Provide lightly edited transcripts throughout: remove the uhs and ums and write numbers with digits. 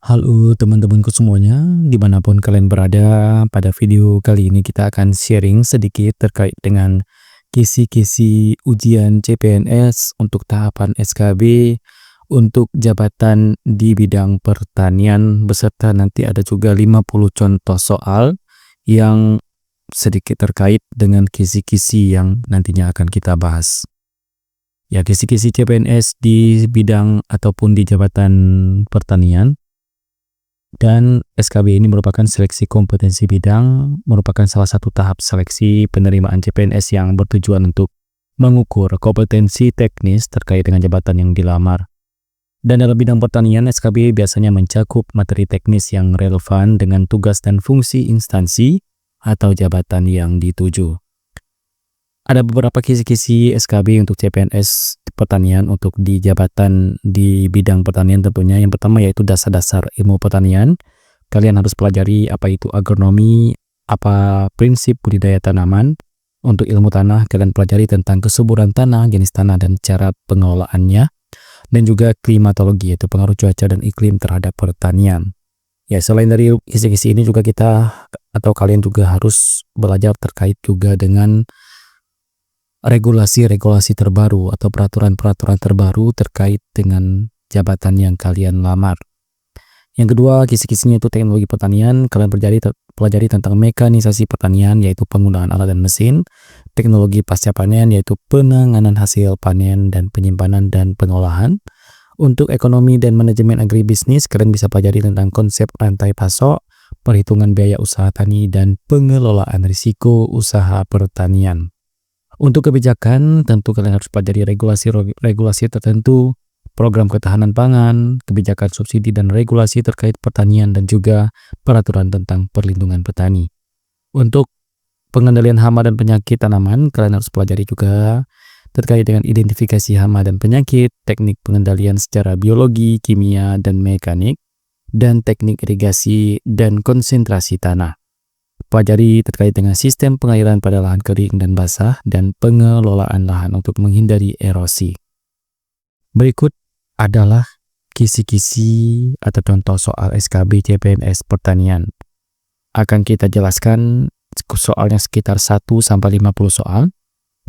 Halo teman-temanku semuanya, dimanapun kalian berada, pada video kali ini kita akan sharing sedikit terkait dengan kisi-kisi ujian CPNS untuk tahapan SKB, untuk jabatan di bidang pertanian, beserta nanti ada juga 50 contoh soal yang sedikit terkait dengan kisi-kisi yang nantinya akan kita bahas. Ya, kisi-kisi CPNS di bidang ataupun di jabatan pertanian. Dan SKB ini merupakan seleksi kompetensi bidang, merupakan salah satu tahap seleksi penerimaan CPNS yang bertujuan untuk mengukur kompetensi teknis terkait dengan jabatan yang dilamar. Dan dalam bidang pertanian, SKB biasanya mencakup materi teknis yang relevan dengan tugas dan fungsi instansi atau jabatan yang dituju. Ada beberapa kisi-kisi SKB untuk CPNS pertanian untuk di jabatan di bidang pertanian tentunya. Yang pertama yaitu dasar-dasar ilmu pertanian. Kalian harus pelajari apa itu agronomi, apa prinsip budidaya tanaman. Untuk ilmu tanah, kalian pelajari tentang kesuburan tanah, jenis tanah, dan cara pengelolaannya. Dan juga klimatologi, yaitu pengaruh cuaca dan iklim terhadap pertanian. Ya, selain dari kisi-kisi ini juga kita atau kalian juga harus belajar terkait juga dengan regulasi-regulasi terbaru atau peraturan-peraturan terbaru terkait dengan jabatan yang kalian lamar. Yang kedua, kisi-kisinya itu teknologi pertanian. Kalian pelajari tentang mekanisasi pertanian, yaitu penggunaan alat dan mesin. Teknologi pasca panen, yaitu penanganan hasil panen dan penyimpanan dan pengolahan. Untuk ekonomi dan manajemen agribisnis, kalian bisa pelajari tentang konsep rantai pasok, perhitungan biaya usaha tani, dan pengelolaan risiko usaha pertanian. Untuk kebijakan, tentu kalian harus pelajari regulasi tertentu, program ketahanan pangan, kebijakan subsidi dan regulasi terkait pertanian, dan juga peraturan tentang perlindungan petani. Untuk pengendalian hama dan penyakit tanaman, kalian harus pelajari juga terkait dengan identifikasi hama dan penyakit, teknik pengendalian secara biologi, kimia, dan mekanik, dan teknik irigasi dan konsentrasi tanah. Pelajari terkait dengan sistem pengairan pada lahan kering dan basah dan pengelolaan lahan untuk menghindari erosi. Berikut adalah kisi-kisi atau contoh soal SKB CPNS pertanian. Akan kita jelaskan soalnya sekitar 1-50 soal.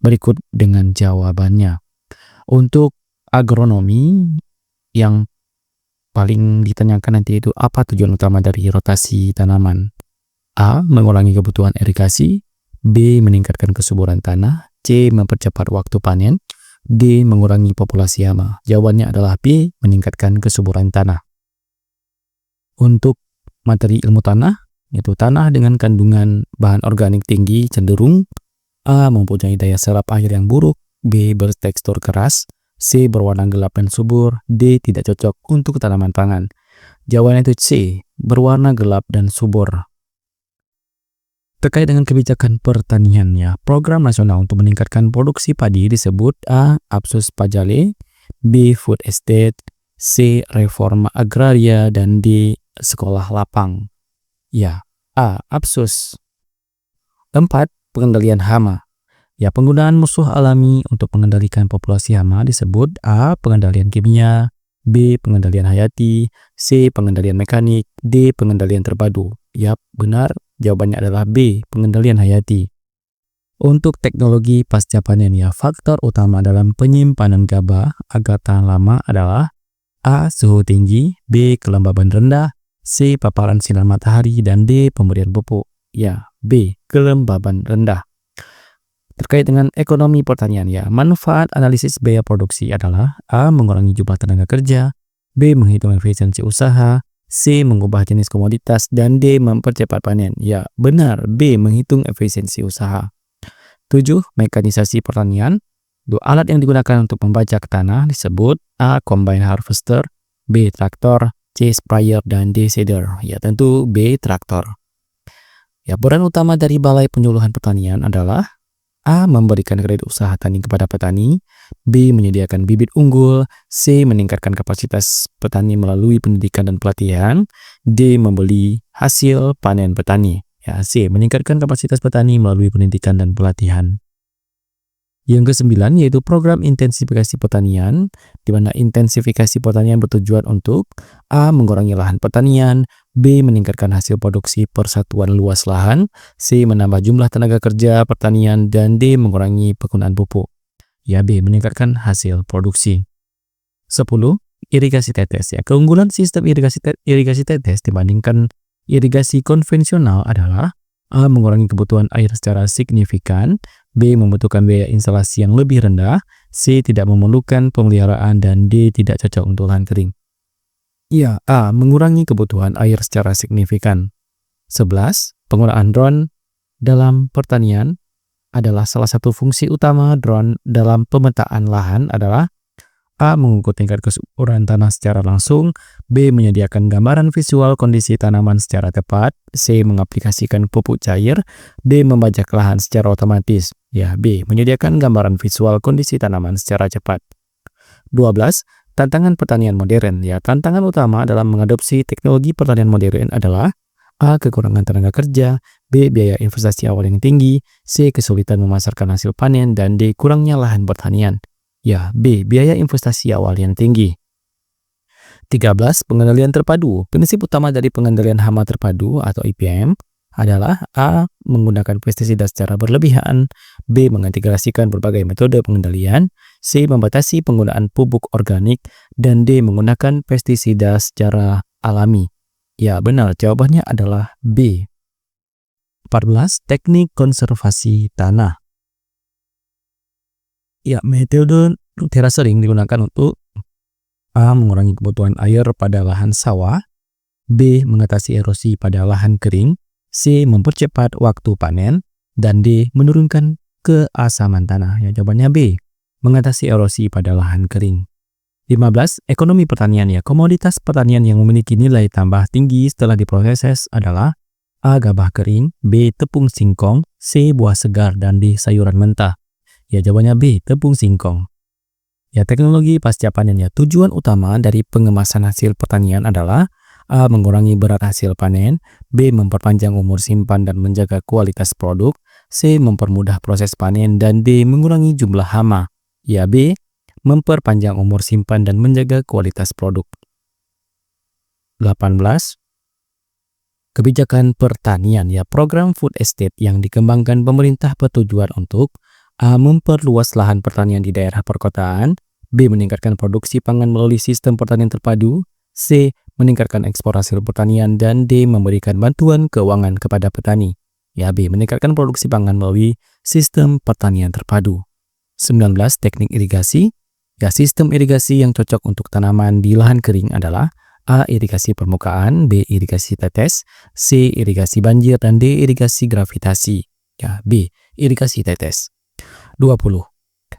Berikut dengan jawabannya. Untuk agronomi yang paling ditanyakan nanti itu apa tujuan utama dari rotasi tanaman? A. Mengurangi kebutuhan irigasi. B. Meningkatkan kesuburan tanah. C. Mempercepat waktu panen. D. Mengurangi populasi hama. Jawabannya adalah B. Meningkatkan kesuburan tanah. Untuk materi ilmu tanah, yaitu tanah dengan kandungan bahan organik tinggi cenderung A. Mempunyai daya serap air yang buruk. B. Bertekstur keras. C. Berwarna gelap dan subur. D. Tidak cocok untuk tanaman pangan. Jawabannya itu C. Berwarna gelap dan subur. Terkait dengan kebijakan pertanian, ya, program nasional untuk meningkatkan produksi padi disebut A. Apsus Pajale, B. Food Estate, C. Reforma Agraria, dan D. Sekolah Lapang. Ya, A. Apsus. 4. Pengendalian hama. Ya, penggunaan musuh alami untuk mengendalikan populasi hama disebut A. Pengendalian kimia, B. Pengendalian hayati, C. Pengendalian mekanik, D. Pengendalian terpadu. Yap, benar. Jawabannya adalah B. Pengendalian hayati. Untuk teknologi pasca panen, ya, faktor utama dalam penyimpanan gabah agar tahan lama adalah A. Suhu tinggi, B. Kelembaban rendah, C. Paparan sinar matahari, dan D. Pemberian pupuk. Ya, B. Kelembaban rendah. Terkait dengan ekonomi pertanian, ya, manfaat analisis biaya produksi adalah A. Mengurangi jumlah tenaga kerja, B. Menghitung efisiensi usaha, C. Mengubah jenis komoditas, dan D. Mempercepat panen. Ya, benar, B. Menghitung efisiensi usaha. 7. Mekanisasi pertanian. Dua alat yang digunakan untuk membajak tanah disebut A. Combine harvester, B. Traktor, C. Sprayer, dan D. Seeder. Ya, tentu B. Traktor. Ya, peran utama dari Balai Penyuluhan Pertanian adalah A. Memberikan kredit usaha tani kepada petani, B. Menyediakan bibit unggul, C. Meningkatkan kapasitas petani melalui pendidikan dan pelatihan, D. Membeli hasil panen petani. Ya, C. Meningkatkan kapasitas petani melalui pendidikan dan pelatihan. Yang kesembilan yaitu program intensifikasi pertanian, di mana intensifikasi pertanian bertujuan untuk A. mengurangi lahan pertanian, B. meningkatkan hasil produksi per satuan luas lahan, C. menambah jumlah tenaga kerja pertanian, dan D. mengurangi penggunaan pupuk. Ya, B. meningkatkan hasil produksi. 10. Irigasi tetes. Ya, keunggulan sistem irigasi tetes dibandingkan irigasi konvensional adalah A. mengurangi kebutuhan air secara signifikan, B. membutuhkan biaya instalasi yang lebih rendah, C. tidak memerlukan pemeliharaan, dan D. tidak cocok untuk lahan kering. Ya, A. mengurangi kebutuhan air secara signifikan. 11. Penggunaan drone dalam pertanian adalah salah satu fungsi utama drone dalam pemetaan lahan adalah A. mengukur tingkat kesuburan tanah secara langsung, B. menyediakan gambaran visual kondisi tanaman secara tepat, C. mengaplikasikan pupuk cair, D. membajak lahan secara otomatis. Ya, B. menyediakan gambaran visual kondisi tanaman secara cepat. 12. Tantangan pertanian modern. Ya, tantangan utama dalam mengadopsi teknologi pertanian modern adalah A. kekurangan tenaga kerja, B. biaya investasi awal yang tinggi, C. kesulitan memasarkan hasil panen, dan D. kurangnya lahan pertanian. Ya, B. biaya investasi awal yang tinggi. 13. Pengendalian terpadu. Prinsip utama dari pengendalian hama terpadu atau IPM adalah A. menggunakan pestisida secara berlebihan, B. mengintegrasikan berbagai metode pengendalian, C. membatasi penggunaan pupuk organik, dan D. menggunakan pestisida secara alami. Ya, benar. Jawabannya adalah B. 14. Teknik konservasi tanah. Ya, metode terasering digunakan untuk A. mengurangi kebutuhan air pada lahan sawah, B. mengatasi erosi pada lahan kering, C. mempercepat waktu panen, dan D. menurunkan keasaman tanah. Ya, jawabannya B. mengatasi erosi pada lahan kering. 15. Ekonomi pertanian. Ya, komoditas pertanian yang memiliki nilai tambah tinggi setelah diproses adalah A. gabah kering, B. tepung singkong, C. buah segar, dan D. sayuran mentah. Ya, jawabannya B. tepung singkong. Ya, teknologi pasca panen. Ya, tujuan utama dari pengemasan hasil pertanian adalah A. mengurangi berat hasil panen, B. memperpanjang umur simpan dan menjaga kualitas produk, C. mempermudah proses panen, dan D. mengurangi jumlah hama. Ya, B. memperpanjang umur simpan dan menjaga kualitas produk. 18. Kebijakan pertanian. Ya, program food estate yang dikembangkan pemerintah bertujuan untuk A. memperluas lahan pertanian di daerah perkotaan, B. meningkatkan produksi pangan melalui sistem pertanian terpadu, C. meningkatkan ekspor hasil pertanian, dan D. memberikan bantuan keuangan kepada petani. Ya, B. meningkatkan produksi pangan melalui sistem pertanian terpadu. 19. Teknik irigasi. Ya, sistem irigasi yang cocok untuk tanaman di lahan kering adalah A. irigasi permukaan, B. irigasi tetes, C. irigasi banjir, dan D. irigasi gravitasi. Ya, B. irigasi tetes. 20.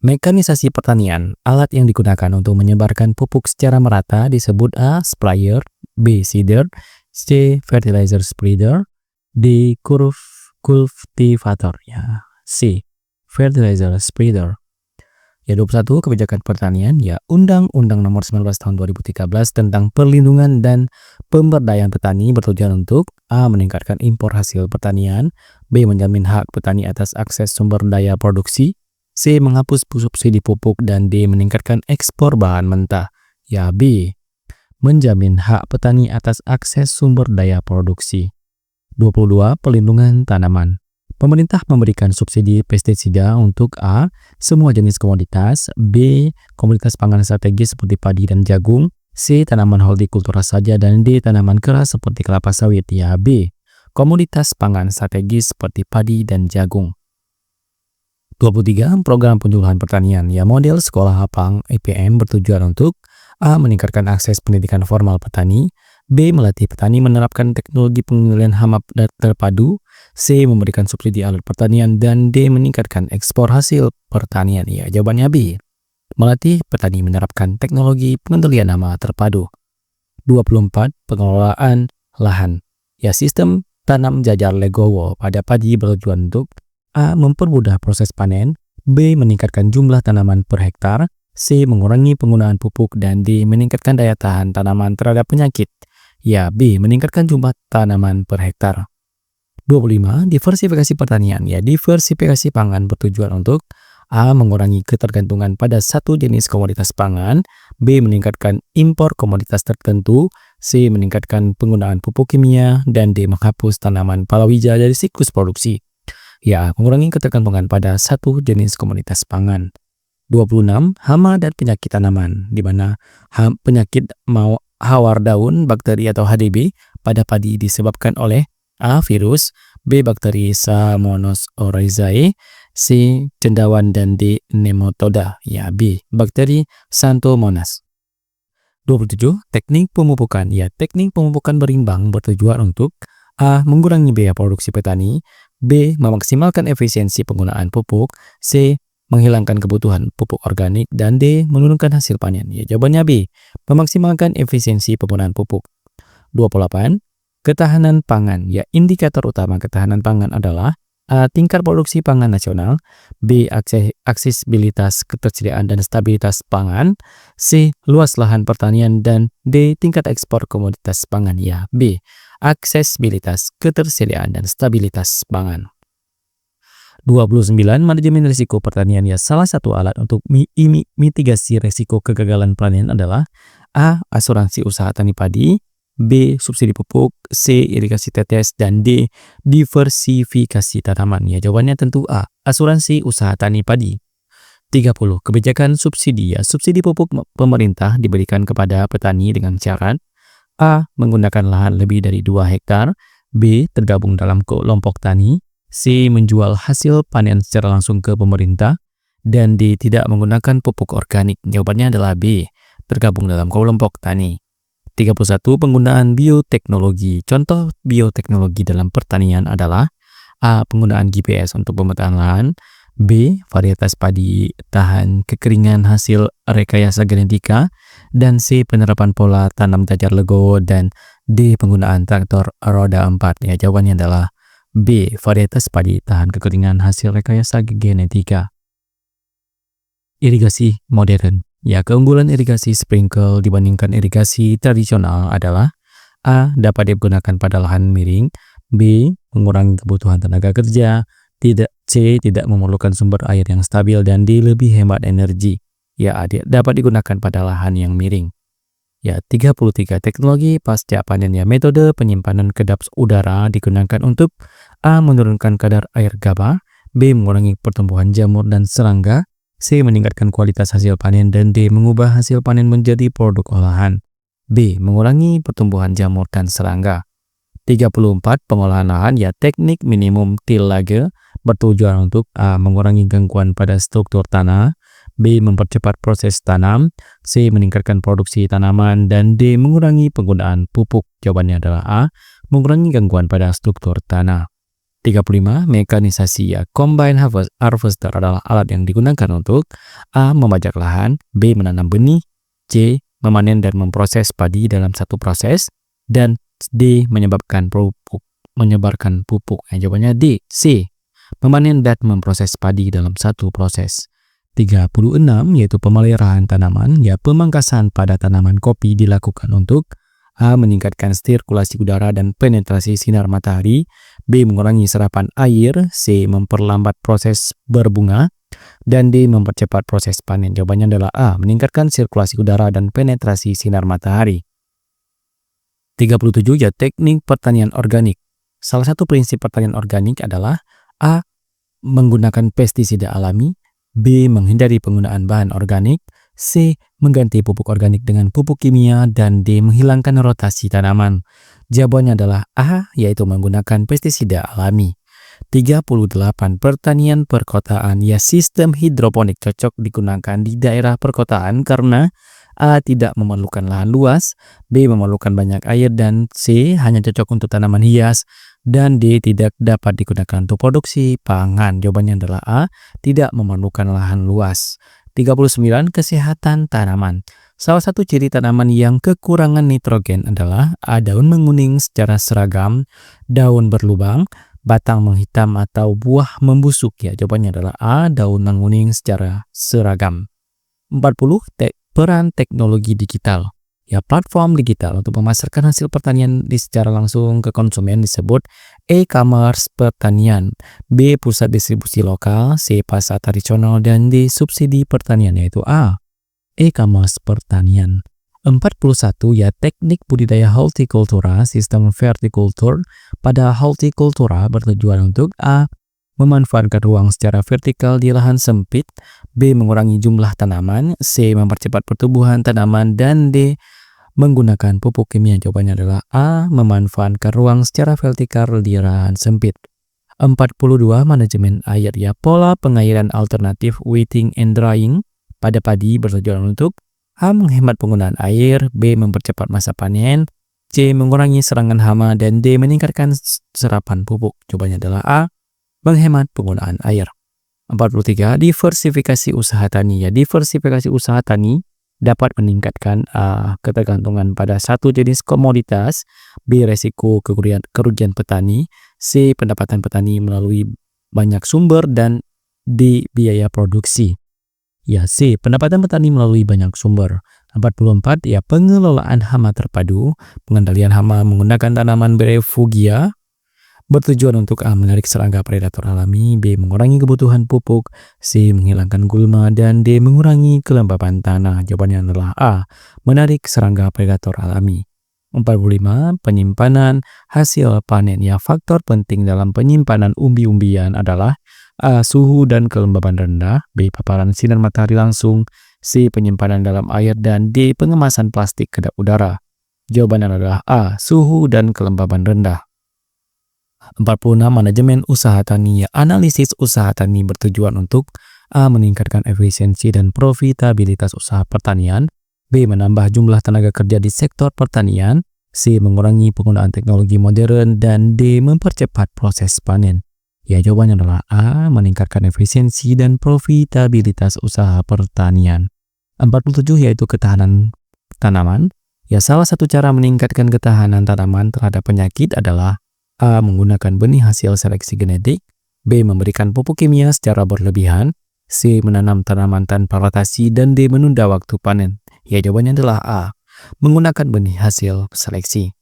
Mekanisasi pertanian. Alat yang digunakan untuk menyebarkan pupuk secara merata disebut A. sprayer, B. seeder, C. fertilizer spreader, D. cultivator. Ya, C. fertilizer spreader. Ya, 21. Kebijakan pertanian. Ya, Undang-Undang Nomor 19 Tahun 2013 tentang perlindungan dan pemberdayaan petani bertujuan untuk A. meningkatkan impor hasil pertanian, B. menjamin hak petani atas akses sumber daya produksi, C. menghapus subsidi pupuk, dan D. meningkatkan ekspor bahan mentah. Ya, B. menjamin hak petani atas akses sumber daya produksi. 22. Pelindungan tanaman. Pemerintah memberikan subsidi pestisida untuk A. semua jenis komoditas, B. komoditas pangan strategis seperti padi dan jagung, C. tanaman hortikultura saja, dan D. tanaman keras seperti kelapa sawit. Ya, B. komoditas pangan strategis seperti padi dan jagung. 23. Program penyuluhan pertanian. Ya, model sekolah lapang IPM bertujuan untuk A. meningkatkan akses pendidikan formal petani, B. melatih petani menerapkan teknologi pengendalian hama terpadu, C. memberikan subsidi alat pertanian, dan D. meningkatkan ekspor hasil pertanian. Ya, jawabannya B. melatih petani menerapkan teknologi pengendalian hama terpadu. 24. Pengelolaan lahan. Ya, sistem tanam jajar legowo pada padi bertujuan untuk A. mempermudah proses panen, B. meningkatkan jumlah tanaman per hektar, C. mengurangi penggunaan pupuk, dan D. meningkatkan daya tahan tanaman terhadap penyakit. Ya, B. meningkatkan jumlah tanaman per hektar. 25. Diversifikasi pertanian. Ya, diversifikasi pangan bertujuan untuk A. Mengurangi ketergantungan pada satu jenis komoditas pangan. B. Meningkatkan impor komoditas tertentu. C. Meningkatkan penggunaan pupuk kimia. Dan D. Menghapus tanaman palawija dari siklus produksi. Ya, mengurangi ketergantungan pada satu jenis komoditas pangan. 26. Hama dan penyakit tanaman, di mana penyakit hawar daun, bakteri atau HDB pada padi disebabkan oleh A. Virus, B. Bakteri Salmonella oryzae, C. Cendawan, dan D. Nematoda. Ya, B. Bakteri Xanthomonas. 27. Teknik pemupukan. Ya, teknik pemupukan berimbang bertujuan untuk A. Mengurangi biaya produksi petani, B. Memaksimalkan efisiensi penggunaan pupuk, C. Menghilangkan kebutuhan pupuk organik, dan D. Menurunkan hasil panen. Ya, jawabannya B. Memaksimalkan efisiensi penggunaan pupuk. 28. Ketahanan pangan. Ya, indikator utama ketahanan pangan adalah A. Tingkat produksi pangan nasional, B. Aksesibilitas ketersediaan dan stabilitas pangan, C. Luas lahan pertanian, dan D. Tingkat ekspor komoditas pangan. Ya, B. Aksesibilitas ketersediaan dan stabilitas pangan. 29. Manajemen risiko pertanian. Ya, salah satu alat untuk mitigasi risiko kegagalan panen adalah A. Asuransi usaha tani padi, B. Subsidi pupuk, C. Irigasi tetes, dan D. Diversifikasi tanaman. Ya, jawabannya tentu A. Asuransi usaha tani padi. 30. Kebijakan subsidi. Ya, subsidi pupuk pemerintah diberikan kepada petani dengan syarat A. Menggunakan lahan lebih dari 2 hektar, B. Tergabung dalam kelompok tani, C. Menjual hasil panen secara langsung ke pemerintah, dan D. Tidak menggunakan pupuk organik. Jawabannya adalah B. Tergabung dalam kelompok tani. 31. Penggunaan bioteknologi. Contoh bioteknologi dalam pertanian adalah A. Penggunaan GPS untuk pemetaan lahan, B. Varietas padi tahan kekeringan hasil rekayasa genetika, dan C. Penerapan pola tanam jajar legowo, dan D. Penggunaan traktor roda 4. Ya, jawabannya adalah B. Varietas padi tahan kekeringan hasil rekayasa genetika. Irigasi modern. Ya, keunggulan irigasi sprinkle dibandingkan irigasi tradisional adalah A. Dapat digunakan pada lahan miring, B. Mengurangi kebutuhan tenaga kerja, C. Tidak memerlukan sumber air yang stabil, dan D. Lebih hemat energi. Ya, dapat digunakan pada lahan yang miring. Ya, 33. Teknologi pasca panen. Ya, metode penyimpanan kedap udara digunakan untuk A. Menurunkan kadar air gabah, B. Mengurangi pertumbuhan jamur dan serangga, C. Meningkatkan kualitas hasil panen, dan D. Mengubah hasil panen menjadi produk olahan. B. Mengurangi pertumbuhan jamur dan serangga. 34. Pengolahan lahan. Ya, teknik minimum tillage bertujuan untuk A. Mengurangi gangguan pada struktur tanah, B. Mempercepat proses tanam, C. Meningkatkan produksi tanaman, dan D. Mengurangi penggunaan pupuk. Jawabannya adalah A. Mengurangi gangguan pada struktur tanah. 35. Mekanisasi. Ya, combine harvester adalah alat yang digunakan untuk A. Membajak lahan, B. Menanam benih, C. Memanen dan memproses padi dalam satu proses, dan D. Menyebarkan pupuk. Jawabannya D. C. Memanen dan memproses padi dalam satu proses. 36. Yaitu pemeliharaan tanaman. Ya, pemangkasan pada tanaman kopi dilakukan untuk A. Meningkatkan sirkulasi udara dan penetrasi sinar matahari, B. Mengurangi serapan air, C. Memperlambat proses berbunga, dan D. Mempercepat proses panen. Jawabannya adalah A. Meningkatkan sirkulasi udara dan penetrasi sinar matahari. 37. Ya, teknik pertanian organik. Salah satu prinsip pertanian organik adalah A. Menggunakan pestisida alami, B. Menghindari penggunaan bahan organik, C. Mengganti pupuk organik dengan pupuk kimia, dan D. Menghilangkan rotasi tanaman. Jawabannya adalah A, yaitu menggunakan pestisida alami. 38. Pertanian perkotaan. Ya, sistem hidroponik cocok digunakan di daerah perkotaan karena A. Tidak memerlukan lahan luas, B. Memerlukan banyak air, dan C. Hanya cocok untuk tanaman hias, dan D. Tidak dapat digunakan untuk produksi pangan. Jawabannya adalah A. Tidak memerlukan lahan luas. 39. Kesehatan tanaman. Salah satu ciri tanaman yang kekurangan nitrogen adalah A. Daun menguning secara seragam, daun berlubang, batang menghitam, atau buah membusuk. Ya, jawabannya adalah A. Daun menguning secara seragam. 40. Peran teknologi digital. Ya, platform digital untuk memasarkan hasil pertanian secara langsung ke konsumen disebut e-commerce pertanian. B. Pusat distribusi lokal. C. Pasar tradisional. Dan D. Subsidi pertanian, yaitu A. E-commerce pertanian. 41 ya, teknik budidaya hortikultura sistem vertikultur. Pada hortikultura bertujuan untuk A. memanfaatkan ruang secara vertikal di lahan sempit, B. mengurangi jumlah tanaman, C. mempercepat pertumbuhan tanaman, dan D. menggunakan pupuk kimia. Jawabannya adalah A. memanfaatkan ruang secara vertikal di lahan sempit. 42 manajemen air ya, pola pengairan alternatif wetting and drying pada padi bertujuan untuk A. menghemat penggunaan air, B. mempercepat masa panen, C. mengurangi serangan hama, dan D. meningkatkan serapan pupuk. Jawabannya adalah A. menghemat penggunaan air. 43 diversifikasi usaha tani ya, diversifikasi usaha tani dapat meningkatkan ketergantungan pada satu jenis komoditas, B. resiko kerugian petani, C. pendapatan petani melalui banyak sumber, dan D. biaya produksi. Ya, C. pendapatan petani melalui banyak sumber. 44 ya, pengelolaan hama terpadu, pengendalian hama menggunakan tanaman berefugia bertujuan untuk A. menarik serangga predator alami, B. mengurangi kebutuhan pupuk, C. menghilangkan gulma, dan D. mengurangi kelembapan tanah. Jawabannya adalah A. menarik serangga predator alami. 45 penyimpanan hasil panen ya, faktor penting dalam penyimpanan umbi-umbian adalah A. suhu dan kelembaban rendah, B. paparan sinar matahari langsung, C. penyimpanan dalam air, dan D. pengemasan plastik kedap udara. Jawabannya adalah A. suhu dan kelembaban rendah. 46 manajemen usaha tani ya, analisis usaha tani bertujuan untuk A. meningkatkan efisiensi dan profitabilitas usaha pertanian, B. menambah jumlah tenaga kerja di sektor pertanian, C. mengurangi penggunaan teknologi modern, dan D. mempercepat proses panen. Ya, jawabannya adalah A. meningkatkan efisiensi dan profitabilitas usaha pertanian. 47 yaitu ketahanan tanaman. Ya, salah satu cara meningkatkan ketahanan tanaman terhadap penyakit adalah A. menggunakan benih hasil seleksi genetik, B. memberikan pupuk kimia secara berlebihan, C. menanam tanaman tanpa rotasi, dan D. menunda waktu panen. Ya, jawabannya adalah A. menggunakan benih hasil seleksi.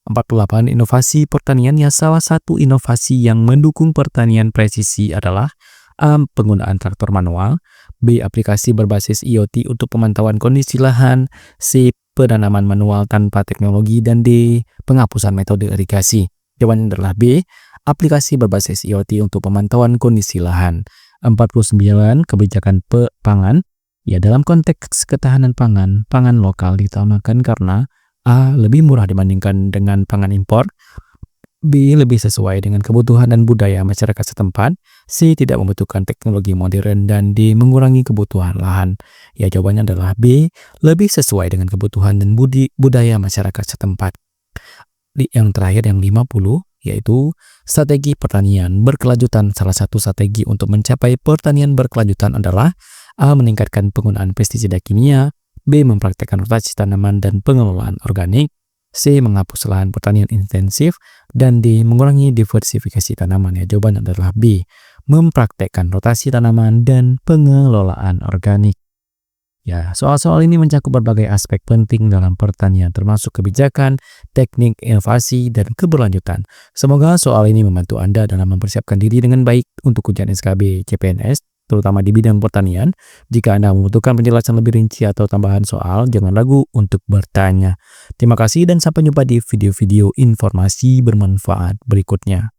48 inovasi pertanian ya, salah satu inovasi yang mendukung pertanian presisi adalah A. penggunaan traktor manual, B. aplikasi berbasis IoT untuk pemantauan kondisi lahan, C. penanaman manual tanpa teknologi, dan D. penghapusan metode irigasi. Jawabannya adalah B. aplikasi berbasis IoT untuk pemantauan kondisi lahan. 49 kebijakan pangan ya, dalam konteks ketahanan pangan, pangan lokal diutamakan karena A. lebih murah dibandingkan dengan pangan impor, B. lebih sesuai dengan kebutuhan dan budaya masyarakat setempat, C. tidak membutuhkan teknologi modern, dan D. mengurangi kebutuhan lahan. Ya, jawabannya adalah B. lebih sesuai dengan kebutuhan dan budaya masyarakat setempat. Yang terakhir yang 50 yaitu strategi pertanian berkelanjutan. Salah satu strategi untuk mencapai pertanian berkelanjutan adalah A. meningkatkan penggunaan pestisida kimia, B. mempraktekkan rotasi tanaman dan pengelolaan organik, C. menghapus lahan pertanian intensif, dan D. mengurangi diversifikasi tanaman. Ya, jawaban adalah B. mempraktekkan rotasi tanaman dan pengelolaan organik. Ya, soal-soal ini mencakup berbagai aspek penting dalam pertanian, termasuk kebijakan, teknik, inovasi, dan keberlanjutan. Semoga soal ini membantu Anda dalam mempersiapkan diri dengan baik untuk ujian SKB CPNS, terutama di bidang pertanian. Jika Anda membutuhkan penjelasan lebih rinci atau tambahan soal, jangan ragu untuk bertanya. Terima kasih dan sampai jumpa di video-video informasi bermanfaat berikutnya.